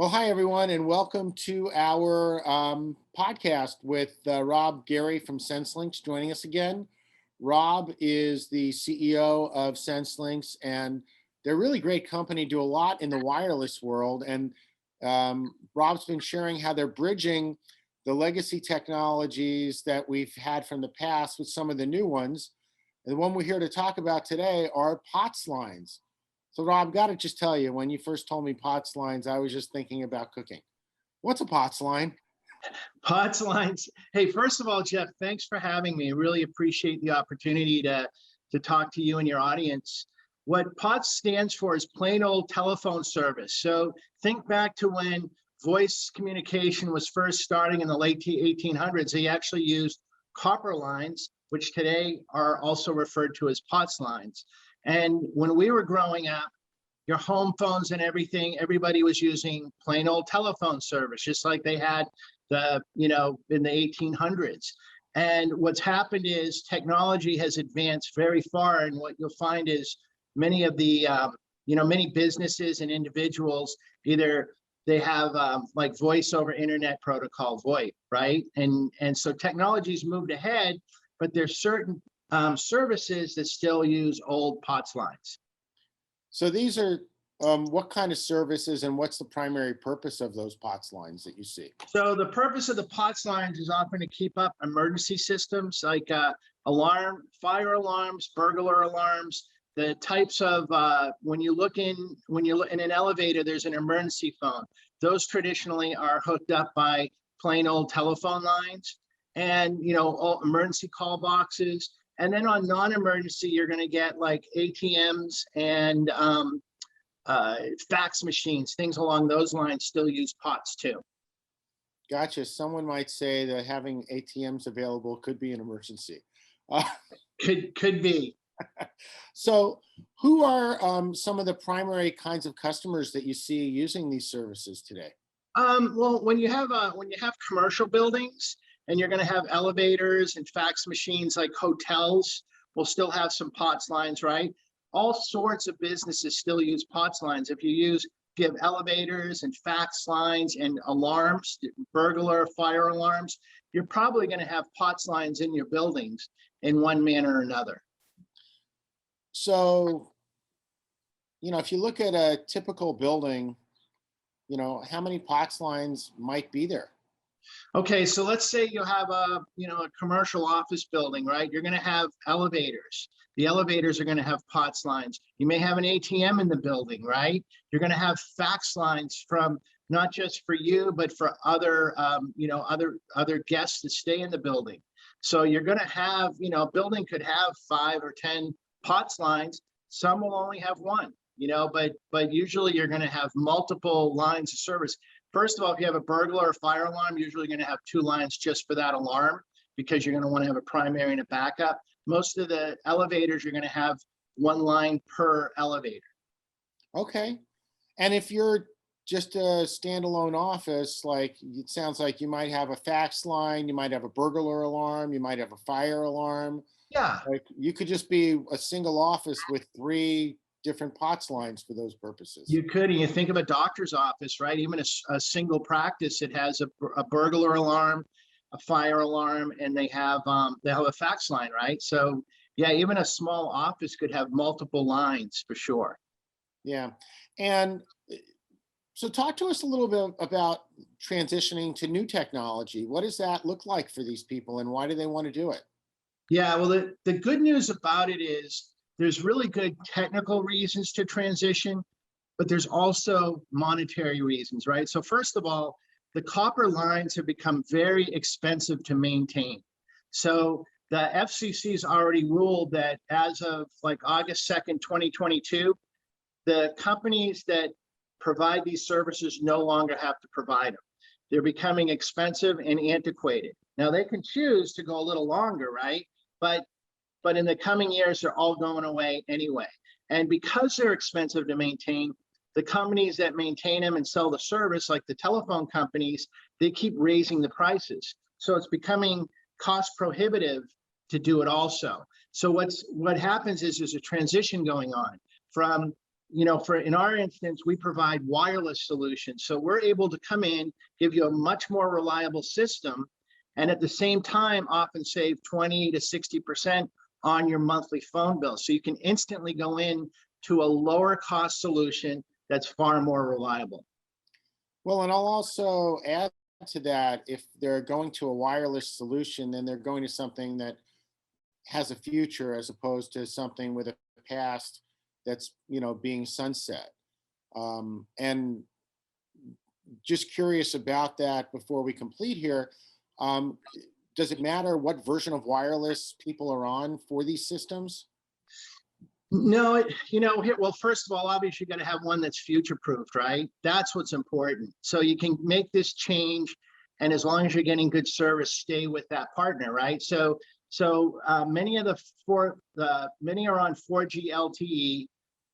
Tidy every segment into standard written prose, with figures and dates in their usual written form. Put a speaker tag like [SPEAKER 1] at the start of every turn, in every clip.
[SPEAKER 1] Well, hi, everyone, and welcome to our podcast with Rob Garry from SensLynx joining us again. Rob is the CEO of SensLynx, and they're a really great company, do a lot in the wireless world. And Rob's been sharing how they're bridging the legacy technologies that we've had from the past with some of the new ones. And the one we're here to talk about today are POTS lines. So Rob, I've got to just tell you, when you first told me POTS lines, I was just thinking about cooking. What's a POTS line?
[SPEAKER 2] POTS lines. Hey, first of all, Jeff, thanks for having me. I really appreciate the opportunity to talk to you and your audience. What POTS stands for is plain old telephone service. So think back to when voice communication was first starting in the late 1800s. They actually used copper lines, which today are also referred to as POTS lines. And when we were growing up, your home phones and everything, everybody was using plain old telephone service, just like they had in the 1800s. And what's happened is technology has advanced very far. And what you'll find is many of the, many businesses and individuals, either they have like voice over internet protocol, VoIP, right? And so technology's moved ahead, but there's certain services that still use old POTS lines.
[SPEAKER 1] So these are what kind of services, and what's the primary purpose of those POTS lines that you see?
[SPEAKER 2] So the purpose of the POTS lines is often to keep up emergency systems like fire alarms, burglar alarms, the types of when you look in an elevator, there's an emergency phone. Those traditionally are hooked up by plain old telephone lines, and all emergency call boxes. And then on non-emergency, you're going to get like ATMs and fax machines, things along those lines still use POTS too.
[SPEAKER 1] Gotcha. Someone might say that having ATMs available could be an emergency.
[SPEAKER 2] Could be.
[SPEAKER 1] So who are some of the primary kinds of customers that you see using these services today?
[SPEAKER 2] Well, when you have commercial buildings, and you're going to have elevators and fax machines, like hotels will still have some POTS lines, right? All sorts of businesses still use POTS lines. If you have elevators and fax lines and alarms, burglar, fire alarms, you're probably going to have POTS lines in your buildings in one manner or another.
[SPEAKER 1] So, if you look at a typical building, how many POTS lines might be there?
[SPEAKER 2] Okay, so let's say you have a commercial office building, right? You're going to have elevators. The elevators are going to have POTS lines. You may have an ATM in the building, right? You're going to have fax lines from not just for you, but for other guests that stay in the building. So you're going to have, a building could have 5 or 10 POTS lines. Some will only have one, but usually you're going to have multiple lines of service. First of all, if you have a burglar or fire alarm, usually you're going to have 2 lines just for that alarm, because you're going to want to have a primary and a backup. Most of the elevators, you're going to have 1 line per elevator.
[SPEAKER 1] Okay. And if you're just a standalone office, like it sounds like you might have a fax line, you might have a burglar alarm, you might have a fire alarm.
[SPEAKER 2] Yeah.
[SPEAKER 1] Like you could just be a single office with 3 different POTS lines for those purposes.
[SPEAKER 2] You could, and you think of a doctor's office, right? Even a single practice, it has a burglar alarm, a fire alarm, and they have a fax line, right? So yeah, even a small office could have multiple lines for sure.
[SPEAKER 1] Yeah. And so talk to us a little bit about transitioning to new technology. What does that look like for these people, and why do they want to do it?
[SPEAKER 2] Yeah, well, the good news about it is there's really good technical reasons to transition, but there's also monetary reasons, right? So first of all, the copper lines have become very expensive to maintain. So the FCC's already ruled that as of like August 2nd, 2022, the companies that provide these services no longer have to provide them. They're becoming expensive and antiquated. Now they can choose to go a little longer, right? But in the coming years, they're all going away anyway. And because they're expensive to maintain, the companies that maintain them and sell the service, like the telephone companies, they keep raising the prices. So it's becoming cost prohibitive to do it also. So what happens is there's a transition going on from in our instance, we provide wireless solutions. So we're able to come in, give you a much more reliable system, and at the same time, often save 20 to 60% on your monthly phone bill. So you can instantly go in to a lower cost solution that's far more reliable.
[SPEAKER 1] Well, and I'll also add to that, if they're going to a wireless solution, then they're going to something that has a future as opposed to something with a past that's, being sunset. And just curious about that before we complete here. Does it matter what version of wireless people are on for these systems?
[SPEAKER 2] No, well, first of all, obviously you got to have one that's future-proofed, right? That's what's important. So you can make this change, and as long as you're getting good service, stay with that partner, right? So many are on 4G LTE.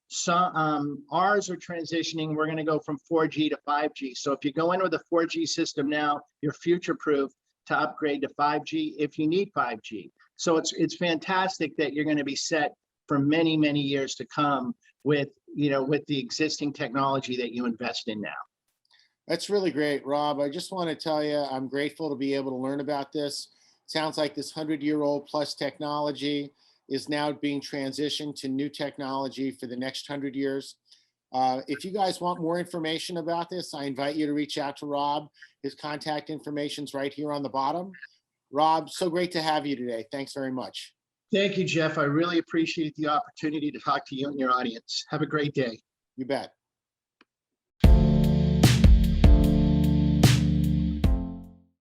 [SPEAKER 2] Some ours are transitioning. We're going to go from 4G to 5G. So if you go in with a 4G system now, you're future-proof to upgrade to 5G if you need 5G. So it's fantastic that you're going to be set for many, many years to come with the existing technology that you invest in now.
[SPEAKER 1] That's really great, Rob. I just want to tell you, I'm grateful to be able to learn about this. Sounds like this 100-year-old plus technology is now being transitioned to new technology for the next 100 years. If you guys want more information about this, I invite you to reach out to Rob. His contact information is right here on the bottom. Rob, so great to have you today. Thanks very much.
[SPEAKER 2] Thank you, Jeff. I really appreciate the opportunity to talk to you and your audience. Have a great day.
[SPEAKER 1] You bet.